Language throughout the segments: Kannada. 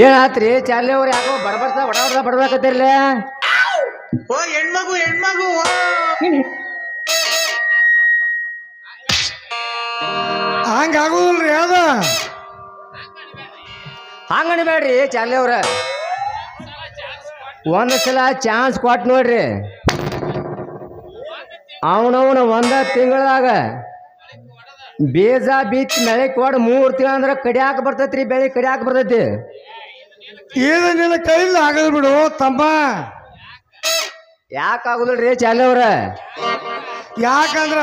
ಏನಾತ್ರಿ ಚಾಲೆ ಅವ್ರು ಯಾಕೋ ಬಡಬಡ್ಸ ಬಡಬೇಕತ್ತಿರ್ಲಿ. ಓ ಹೆಣ್ಮಗು ಹೆಣ್ಮಗು ಹಂಗಾಗುದಿಲ್ರಿ ಅದ ಹಂಗನ್ಬೇಡ್ರಿ ಚಾಲೆ ಅವ್ರ. ಒಂದು ಸಲ ಚಾನ್ಸ್ ಕೊಟ್ಟು ನೋಡ್ರಿ. ಅವನವನ ಒಂದ ತಿಂಗಳದಾಗ ಬೀಜ ಬಿತ್ತಿ ಮಳೆ ಕೊಡ್ 3 ತಿಂಗಳ ಅಂದ್ರೆ ಕಡಿಯಾಕ ಬರ್ತೈತ್ರಿ. ಬೆಳೆ ಕಡಿಯಾಕ ಬರ್ತೈತಿ. ಏನು ನಿನ್ನ ಕೈಲಿ ಆಗಲ್ ಬಿಡು ತಮ್ಮ. ಯಾಕಾಗುದಿಲ್ರಿ ಚಾಲೆ ಅವ್ರ? ಯಾಕಂದ್ರ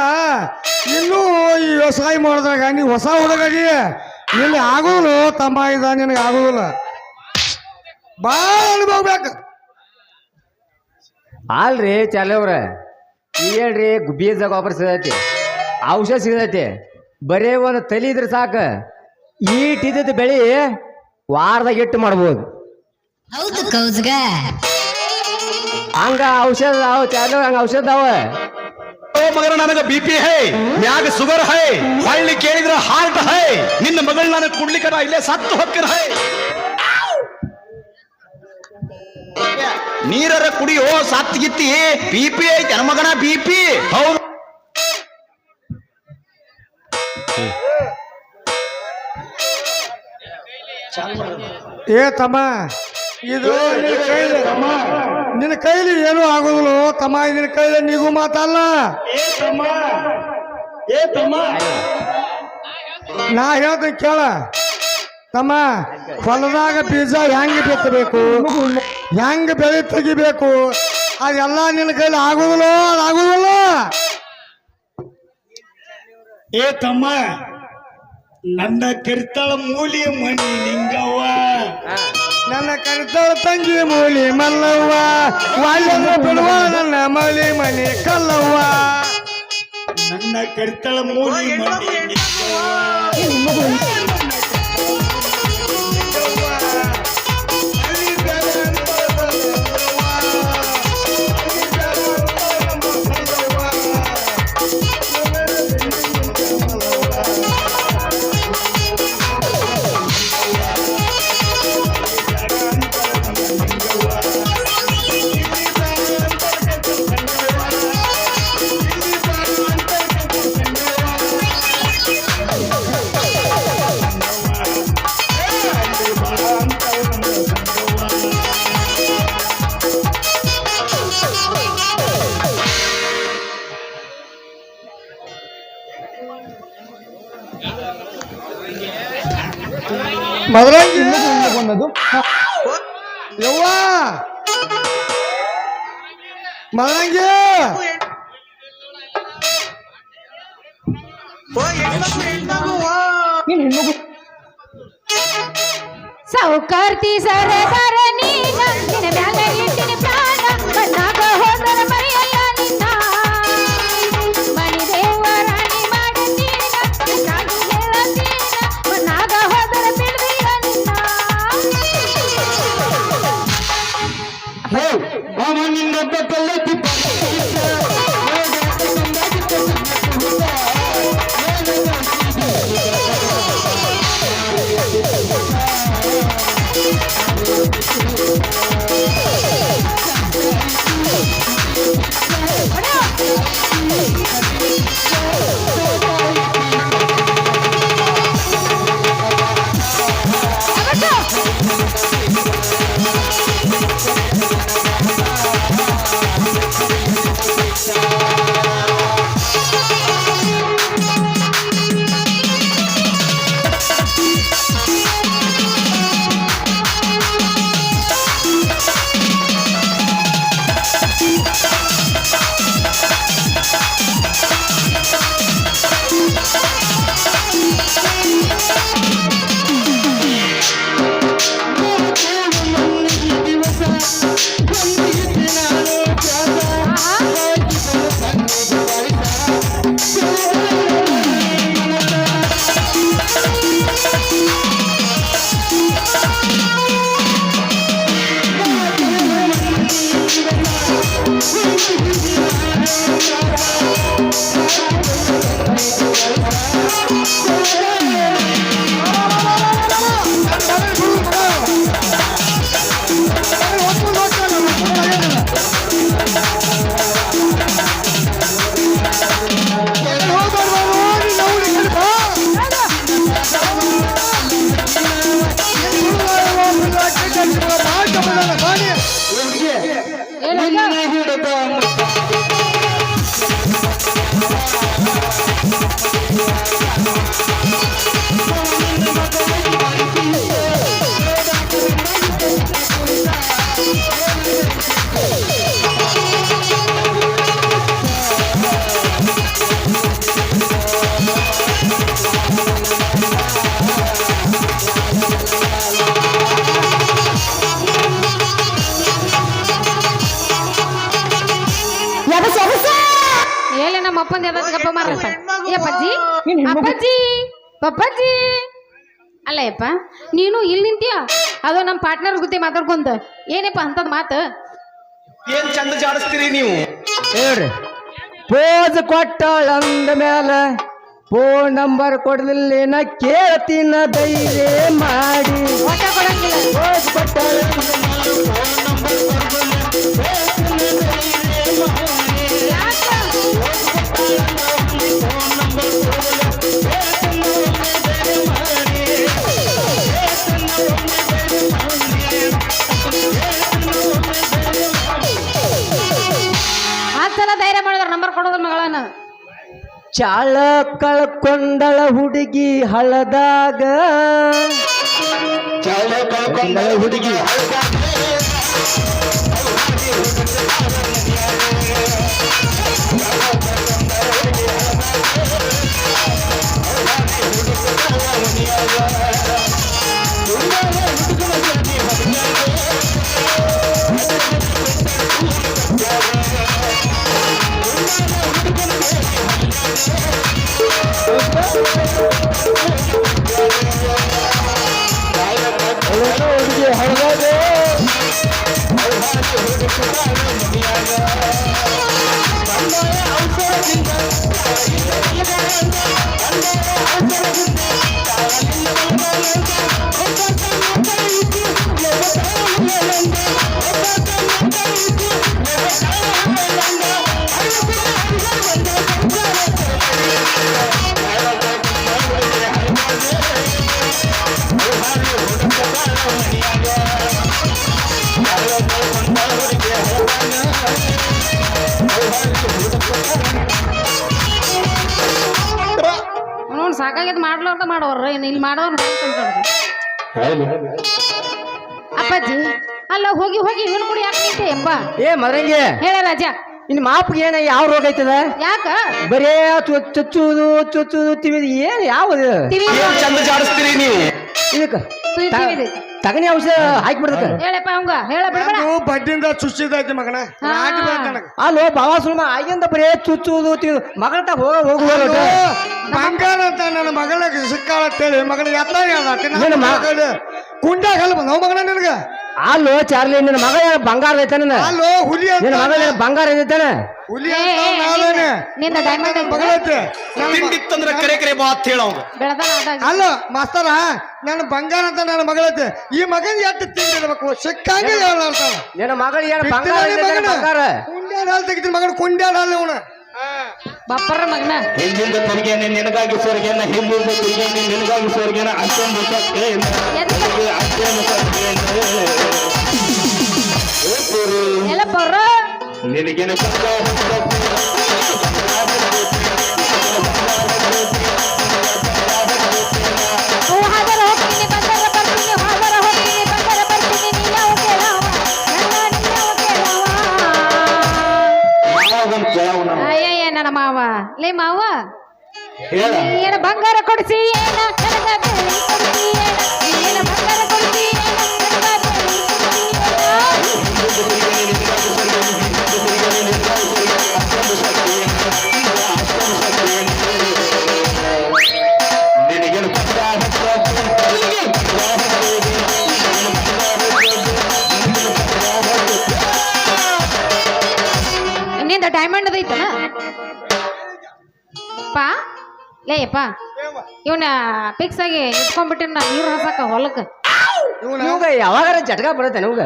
ಇನ್ನೂ ಈ ವ್ಯವಸಾಯ ಮಾಡಿದಾಗ ನೀ ಹೊಸ ಹುಡುಗರಿ ನಿನ್ನ ಆಗೋದು ತಮ್ಮ. ಇದ ನಿನಗೆ ಆಗೋದಿಲ್ಲ. ಭಾಳ ಅನುಭವ. ಅಲ್ರಿ ಚಾಲೆ ಅವ್ರ, ಹೇಳ್ರಿ ಬೀಜ ಗೊಬ್ಬರ ಸಿಗೈತಿ, ಔಷಧ ಸಿಗೈತಿ. ಬರೇ ಒಂದು ತಲಿ ಇದ್ರೆ ಸಾಕು. ಈಟಿದ್ದ ಬೆಳಿ ವಾರದಾಗ ಇಟ್ಟು ಮಾಡ್ಬೋದು. ಹೌದು ಕೌಜ್ಗ. ಹಂಗ ಔಷಧ ಅದಾವ ಚಾಲೆ, ಹಂಗ ಔಷಧ ಅದಾವ. ಮಗನ ನನಗೆ BP ಹೈ, ಮ್ಯಾಗ ಶುಗರ್ ಹೈ, ಹಳ್ಳಿ ಕೇಳಿದ್ರೆ ಹಾರ್ಟ್ ಹೈ. ನಿನ್ನ ಮಗಳು ನನಗೆ ಕುಡ್ಲಿಕ್ಕೆ ಇಲ್ಲೇ ಸತ್ತು ಹೊಕ್ಕಿರ ಹೈ. ನೀರರ ಕುಡಿಯೋ ಸತ್ ಗಿತ್ತಿ. BP ಐತೆ ಮಗನ BP. ಹೌದು. ಏ ತಮ್ಮ, ಇದು ನಿನ್ನ ಕೈಲಿ ಏನೂ ಆಗೋದಿಲ್ಲ ತಮ್ಮ. ನಿನ್ನ ಕೈಲಿ ನೀಗೂ ಮಾತಲ್ಲ. ನಾ ಹೇಳ್ತೀನಿ ಕೇಳ ತಮ್ಮ. ಹೊಲದಾಗ ಬೀಜ ಹೆಂಗ್ ಬಿತ್ತಬೇಕು, ಹೆಂಗ್ ಬೆಳೆ ತೆಗಿಬೇಕು, ಅದೆಲ್ಲ ನಿನ್ನ ಕೈಲಿ ಆಗೋದಿಲ್ಲ. ಅದಾಗೋದಿಲ್ಲ. ಏ ತಮ್ಮ, ನನ್ನ ಕರಿತಾಳ ಮೂಲಿ ಮಣಿ ನಿಂಗವ್ವ, ನನ್ನ ಕರಿತಾಳ ತಂಗಿ ಮೂಲಿ ಮಲ್ಲವ್ವ, ವಾಲ್ಯದ ಬಿಡುವ ನನ್ನ ಮಲಿ ಮನಿ ಕಲ್ಲವ್ವ. ನನ್ನ ಕರಿತಾಳ ಮೂಲಿ ಮಣಿ ನಿಂಗವ್ವ. ಮದ್ರಂಗಿ ಬಂದದ್ದು ಯವ್ವ ಮದ್ರಂಗಿ. ಓ ಹೆಣ್ಮಗು ಹೆಣ್ಮಗು ಸೌಕರ್ತಿ ಸರದಾರ ನೀನ, ನಿನ್ನ ಮ್ಯಾಲ ಇಟ್ಟಿನ ಪ್ರಾಣ. ಮನ್ನಾಗ ಹೋದ್ರ ಮರೆಯಲ್ಲ ನಿನ್ನ, ಮಣಿ ದೇವರಾಣಿ ಮಾಡತೀನ, ಸಾಗಿ ಹೇಳತೀನ. ಮನ್ನಾಗ ಹೋದ್ರ ಬಿಡ್ದಿಲ್ಲ ನಿನ್ನ. ನಿನ್ನ ಹಿಡಿದ ಹೇಳಿ ನಮ್ಮ ಅಪ್ಪಂದ ಗಪ್ಪ ಮಾರಪ್ಪ ಏ ಅಪ್ಪಾಜಿ ಅಪ್ಪಾಜಿ ಪಪ್ಪಾಜಿ ಅಲ್ಲ ಯಪ್ಪ ನೀನು ಇಲ್ಲಿ ನಿಂತೀಯ ಅದು ನಮ್ಮ ಪಾರ್ಟ್ನರ್ ಗುತ್ತಿ ಮಾತಾಡ್ಕೊಂತ ಏನಪ್ಪ ಅಂತದ್ ಮಾತು ಏನ್ ಚಂದ ಜಾಡಿಸ್ತೀರಿ ನೀವು ಹೇಳ್ರಿ ಪೋಸ್ ಕೊಟ್ಟಾಳ ಅಂದ ಮೇಲೆ ಫೋನ್ ನಂಬರ್ ಕೊಡಲಿಲ್ಲ ಕೇಳ್ತೀನ ಧೈರ್ಯ ಮಾಡಿ ಒಟ್ಟ ಕೊಡಂಗಿಲ್ಲ ಪೋಸ್ ಕೊಟ್ಟಾಳ ಯಾಕ? ಆ ಸಲ ಧೈರ್ಯ ಮಾಡಿದ್ರ ನಂಬರ್ ಕೊಡೋದ್ರ ಮಗಳನ್ನ ಚಾಳ ಕಳ್ಕೊಂಡಳ ಹುಡುಗಿ ಹಳದಾಗ ಚಾಳ ಕಳ್ಕೊಂಡ ಹುಡುಗಿ ಹುಡುಗಿ ಹಳದಾಗ ನೋಡ್ ಸಾಕಾಗ್ಯದ ಮಾಡ್ಲಾರ್ದ ಮಾಡೋರ್ರ ಇಲ್ಲಿ ಮಾಡೋರ್ ಅಪ್ಪಾಜಿ ಅಲ್ಲ ಹೋಗಿ ಹೋಗಿ ಇವನು ಕೂಡ ಯಾಕೆ ನಿಂತೆ ಎಂಬ ಏ ಮರಂಗಿ ಹೇಳ ರಾಜ ಇನ್ ಮಾಪ್ಗೆ ಏನ ಯಾವ ರೋಗ ಐತದ ಯಾಕ ಬರೇ ಚುಚ್ಚುದು ತಿವಿದು ಏನ್ ಯಾವ್ದು ಟಿವಿ ಏನ್ ಚಂದ ಜಾಡಿಸ್ತೀರಿ ನೀವು ಇದಕ್ಕ ಟಿವಿ ತಗನಿ ಔಷಧ ಹಾಕ್ಬಿಡ್ದಕ್ಕ ಹೇಳಪ್ಪ ಅವಂಗ ಹೇಳ ಬಿಡ್ಬೇಡ ಅದು ಬಡ್ಡಿಂದ ಚುಚ್ಚಿದೈತಿ ಮಗನ ನಾಟಿ ಬರ್ತದೆ ನನಗೆ. ಅಲ್ಲೋ ಬಾವ ಸುಳ್ಮ ಆಗಿಂದ ಬರೇ ಚುಚ್ಚುದು ತಿವಿದು ಮಗಳ ತಗ ಹೋಗು ಅದು ಬಂಗಾರ ಅಂತ ನನ್ನ ಮಗಳ ಸಿಕ್ಕಾಳತ್ತೇಳಿ ಮಗನ ಎತ್ತ ನಿನ್ನ ಕುಂಡಾಗ ಹಲ್ ಬಂದವ ಮಗನ ನಿನಗ ಅಲ್ಲೋ ಚಾರ್ಲಿ ನಿನ್ನ ಮಗ ಏನ್ ಬಂಗಾರ ಐತಾನ ಅಲ್ಲೋ ಹುಲಿ ನಿನ್ನ ಮಗ ಅಂತ ಏನ್ ಬಂಗಾರ ಐತಾನ ಹುಲಿ ಅಂತ ನಾವೇನೆ ನಿಂದ ಡೈಮಂಡ್ ಮಗಳೈತೆ ತಿಂಡಿತ್ತಂದ್ರ ಕರೆ ಕರೆ ಮಾತ್ ಹೇಳವಂಗ ಬೆಳದ ಆದಾಗ ಅಲ್ಲ ಮಾಸ್ತರ ನನ್ನ ಬಂಗಾರ ಅಂತ ನನ್ನ ಮಗಳೈತೆ ಈ ಮಗನ್ ಎಟ್ಟು ತಿಂದಿರ್ಬೇಕು ಸಿಕ್ಕಂಗ ಹೇಳಾಡ್ತಾನ ನಿನ್ನ ಮಗಳು ಏನ್ ಬಂಗಾರ ಐತಾನ ಬಂಗಾರ ಕುಂಡ್ಯಾಡ ಹಾಲು ತೆಗಿತೀನಿ ಮಗನ ಕುಂಡ್ಯಾಡ ಹಾಲು ಇವನ ಬಪ್ಪರ ಮಗನ ಹಿಂದಿಂದ ತೆರಿಗೆನೆ ನಿನಗಾಗಿ ಸ್ವರ್ಗೇನ ಹಿಂದಿಂದ ತೆರಿಗೆನೆ ನಿನಗಾಗಿ ಸ್ವರ್ಗೇನ ಅಷ್ಟೊಂದು ಸತ್ಯೇನ ಅಷ್ಟೊಂದು ಸತ್ಯೇನ ಎಲ್ಲ ಬರ್ರ ನಿನಗೇನ ಹೂ ಹಾದರ ಹೋಗ್ತೀನಿ ಬಂದರ ಬರ್ತೀನಿ ಹಾದರ ಹೋಗ್ತೀನಿ ಬಂದರ ಬರ್ತೀನಿ ನೀಯವ ಕೇಳವ ನನ್ನ ನೀಯವ ಕೇಳವ ಅಯ್ಯಯ್ಯ ನನ್ನ ಮಾವ ಲೇ ಮಾವ ಹೇಳ ಏನ ಬಂಗಾರ ಕೊಡಿಸಿ ಏನ ನನಗ ಬೆಳ್ಳಿ ಕೊಡಿಸಿ ಏನ ಬಂಗಾರ ಕೊಡಿಸಿ ಏನ ನನಗ ಬೆಳ್ಳಿ ಕೊಡಿಸಿ ಇನ್ನೇಂದ ಡೈಮಂಡ್ ಅದೈತನ ಪಾ ಲೇಯಪ್ಪ ಇವನ ಫಿಕ್ಸ್ ಆಗಿ ಇಟ್ಕೊಂಡ್ಬಿಟ್ಟಿನ ನಾ ನೀರು ಹಾಸಕ ಹೊಲಕ್ಕ ಇವಾಗ ಯಾವಾಗಾರ ಜಟ್ಗ ಬರುತ್ತೆ ನಿಮ್ಗ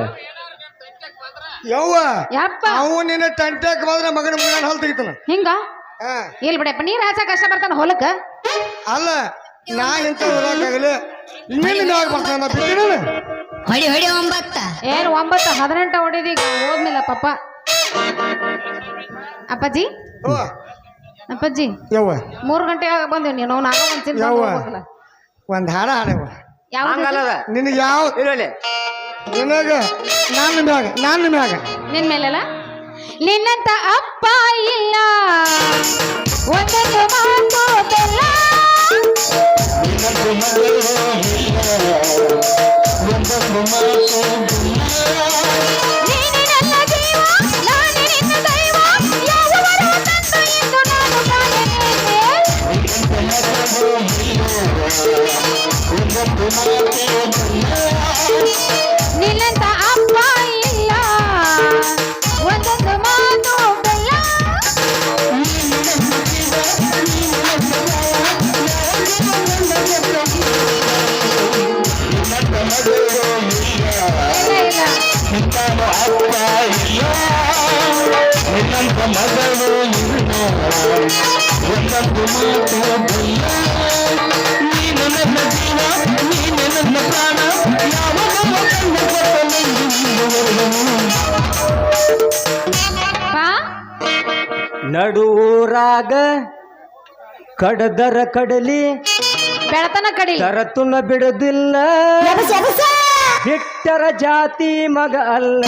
ಯವ್ವ ಯಪ್ಪ ಅವು ನಿನ್ನ ಟಂಟ್ಯಾಕ ಬಂದ್ರೆ ಮಗನ ಮುಗಾನ ಹಾಲು ತೆಗಿತಾನ ಹಿಂಗ ಹಾ ಇಲ್ ಬಿಡಪ್ಪ ನೀರ್ ಹಾಸಕ ಕಷ್ಟ ಬರ್ತಾನ ಹೊಲಕ್ಕ ಅಲ್ಲ ನಾ ಇಂತ ಓದಾಕಾಗಲಿ ನಿನ್ನ ಮ್ಯಾಗ ಬರ್ತಾನ ಬಿಟ್ಟಿನ ಹೊಡಿ ಹೊಡಿ 9 ಏನು 9 18 ಹೊಡಿದಿ ಈಗ ಹೋದ್ಮೇಲೆ ಪಾಪ ಅಪ್ಪಾಜಿ ಓ ಅಪ್ಪಾಜಿ ಯವ್ವ 3 ಗಂಟೆಗೆ ಬಂದೇವ್ ನೀನು ಅವ್ನು ಆಗ ಒಂದ್ ಯವ್ವ ಒಂದು ಹಾಡ ಹಾಡವ ಯಾವ ಹಂಗಲ್ಲದ ನಿನಗೆ ಯಾವ ಇರೋಲೆ ನಿನಗ ನಾನು ಮ್ಯಾಗ ನಿನ್ ಮೇಲೆಲ್ಲ ನಿನ್ನಂತ ಅಪ್ಪ ಇಲ್ಲ ಒಂದೊಂದು ಮಾತು ಬೆಲ್ಲ ನಿನ್ನಂತ ಮಗಳು ಇಲ್ಲ ಒಂದೊಂದು ಮಾತು ನೀನೆ ನನ್ನ ಜೀವ ನಾನೇ ನಿನ್ನ ದೈವ ಯಾವವರು ತಂದು ಎಂದು ನಾನು ಕಾಯನೇನೆ ಒಂದೊಂದು ಮಾತು ನಿನ್ನಂತ ಅಪ್ಪ ಇಲ್ಲ ಒಂದೊಂದು ಮಾತು ಬೆಲ್ಲ ಇಲ್ಲ ಅಪ್ಪ ಇಲ್ಲ ನಿನ್ನಂತ ಮಗಳು ಇಲ್ಲ ಒಂದೊಂದು ಮಾತು ಬಲ್ಲ ನೀನು ನನ್ನ ಜೀವ ನೀನು ನನ್ನ ಪ್ರಾಣ ಯಾವ ಬಾ ನಡುವೂರಾಗ ಕಡದರ ಕಡಲಿ ಬೆಳತನ ಕಡಿ ತರತುನ ಬಿಡುದಿಲ್ಲ ಬಿಟ್ಟರ ಜಾತಿ ಮಗ ಅಲ್ಲ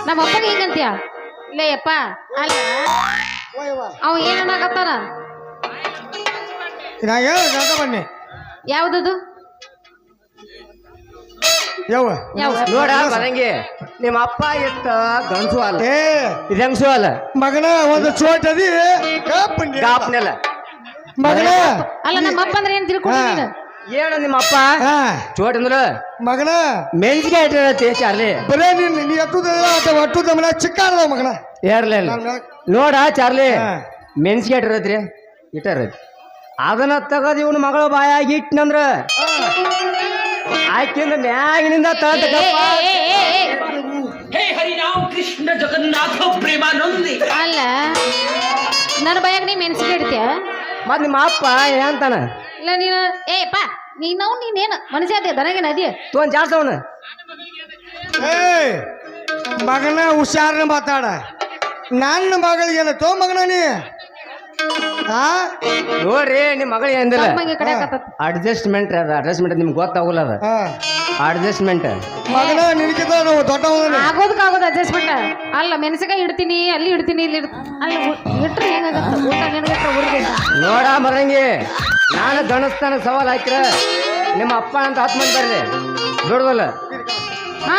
ನಮ್ಮ ಅಪ್ಪಗೆ ಹಿಂಗಂತೀಯ ಲೇ ಅಪ್ಪ ಅಲ್ಲ ಅವ ಏನನ್ನಾಗತ್ತಾನ ನಾ ಹೇಳ ಗಂಟ ಬನ್ನಿ ಯಾವ್ದದು ಯವ್ವ ಯಾವ ನೋಡ ಬರಂಗಿ ನಿಮ್ಮ ಅಪ್ಪ ಎತ್ತ ಗಂಡಸು ಅಲ್ಲ ಏ ಇದಂಗಸು ಅಲ್ಲ ಮಗನ ಒಂದು ಚೋಟ್ ಅದಿ ಕಪ್ಪಂಡಿ ಗಾಪ್ನೆಲ್ಲ ಮಗನ ಅಲ್ಲ ನಮ್ಮ ಅಪ್ಪ ಅಂದ್ರೆ ಏನ್ ತಿಳ್ಕೊಂಡು ನೀನು ಏನ ನಿಮ್ಮ ಅಪ್ಪ ಹಾ ಚೋಟ್ ಅಂದ್ರ ಮಗನ ಮೆಣಸಿಗೆ ಇಟ್ಟಿರತ್ತೆ ಚಾರ್ಲಿ ಬರೇ ನೀ ಎಟ್ಟುದ ಒಟ್ಟು ತಮ್ಮನ ಚಿಕ್ಕ ಅದ ಮಗನ ಏರ್ಲಿಲ್ಲ ನೋಡ ಚಾರ್ಲಿ ಹಾ. ಮೆಣಸಿಗೆ ಇಟ್ಟಿರತ್ರಿ ಇಟ್ಟಿರತ್ರಿ ಅದನ್ನ ತಗದ್ ಇವನು ಮಗಳ ಬಾಯಾಗಿ ಇಟ್ಟನಂದ್ರ ಆಕಿಂದ ಮ್ಯಾಗಿನಿಂದ ತಳ್ದ हे हरिनाम कृष्ण जगन्नाथ प्रेमानंदी ಅಲ್ಲ ನನ್ನ ಬಾಯಾಗ ನೀ ಮೆಣಸಿಗೆ ಇಡ್ತೀಯ ಮತ್ ನಿಮ್ಮ ಅಪ್ಪ ಏನಂತಾನ ಇಲ್ಲ ನೀನು ಏಪ್ಪ ನೀನೇನು ಮನುಷ್ಯ ಅದೇ ದನಗೇನ ಅದೇ ತೊಂದ್ ಜಾಸ್ತಿ ಅವನು ಏ ಮಗನ ಹುಷಾರನ ಮಾತಾಡ ನನ್ನ ಮಗಳಿಗೆ ತೋ ಮಗನ ನೀ ಹಾ ನೋಡ್ರಿ ನಿಮ್ ಮಗಳು ಏನಿಲ್ಲ ತಮ್ಮಂಗೆ ಕಡೆ ಕತ್ತ ಅಡ್ಜಸ್ಟ್ಮೆಂಟ್ ಅದ ಅಡ್ಜಸ್ಟ್ಮೆಂಟ್ ನಿಮ್ಗೆ ಗೊತ್ತಾಗಲ್ಲ ಅದ ಹಾ ಅಡ್ಜಸ್ಟ್ಮೆಂಟ್ ಮಗನ ನಿನಗಿದ ನಾವು ದೊಡ್ಡವನ ಆಗೋದಕ್ಕಾಗೋದು ಅಡ್ಜಸ್ಟ್ಮೆಂಟ್ ಅಲ್ಲ ಮೆಣಸಿಕಾಯಿ ಇಡ್ತೀನಿ ಅಲ್ಲಿ ಇಡ್ತೀನಿ ಇಲ್ಲಿ ಅಲ್ಲಿ ಇಟ್ರೆ ಹೆಂಗಾಗತ್ತ ಊಟ ನಿನಗಿಟ್ರೆ ಊರಿಗೆ ನೋಡ ಮರಂಗಿ ನಾನು ಗಣಸ್ಥಾನ ಸವಾಲ್ ಹಾಕಿರ ನಿಮ್ಮ ಅಪ್ಪ ಅಂತ 10 ಮಂದಿ ಬರ್ಲಿ ದೊಡ್ಡದಲ್ಲ ಹಾ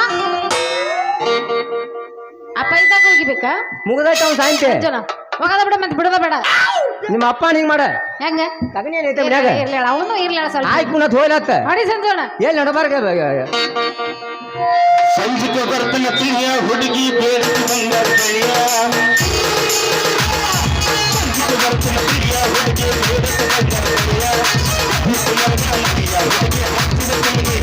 ಅಪ್ಪ ಇದ್ದಾಗ ಹೋಗಿಬೇಕಾ ಮುಗ್ದೈತೆ ಅವ್ನು ಸಾಯ್ತೆ ಜನ ಹೋಗದ ಬಿಡ ಮತ್ತೆ ಬಿಡದ ಬೇಡ ನಿಮ್ಮ ಅಪ್ಪ ಹಿಂಗ್ ಮಾಡ ಹೆಂಗ ತಗನಿ ಏನೈತೆ ಮನ್ಯಾಗ ಇರ್ಲಿಲ್ಲ ಅವನು ಇರ್ಲಿಲ್ಲ ಸ್ವಲ್ಪ ಆಯ್ತು ಪುನಃ ಹೋಯ್ಲತ್ತ ನೋಡಿ ಸಂಜೋಣ ಎಲ್ಲಿ ನಡಬಾರ್ಗ ಸಂಜಿಕ ಬರ್ತನ ಪ್ರಿಯ ಹುಡುಗಿ ಬೇಡ್ತಿ ಬಂಗಾರ ಕೈಯ ಸಂಜಿಕ ಬರ್ತನ ಪ್ರಿಯ ಹುಡುಗಿ ಬೇಡ್ತಿ ಬಂಗಾರ ಕೈಯ ಹುಡುಗಿ ಹತ್ತಿದ ಕಣ್ಣಿಗೆ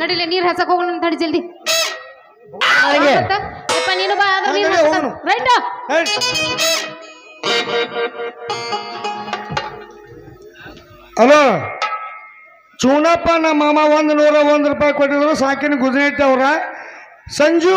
ನಡಿಲೆ ನೀರ್ ಹಸಕ್ ಹೋಗೋಣ ತಡಿ ಜಲ್ದಿ ನನಗೆ ಯಪ್ಪ ನೀನು ಬಾ ಆದ್ರೆ ನೀರ್ ನಡಿ, ಹೋಗೋಣ. ರೈಟ್ ಹಲೋ ಚೂನಪ್ಪ ನಮ್ಮ ಮಾಮ 101 ರೂಪಾಯಿ ಕೊಟ್ಟಿದ್ರು ಸಾಕಿನ ಗುಜರಾತಿ ಅವ್ರ ಸಂಜು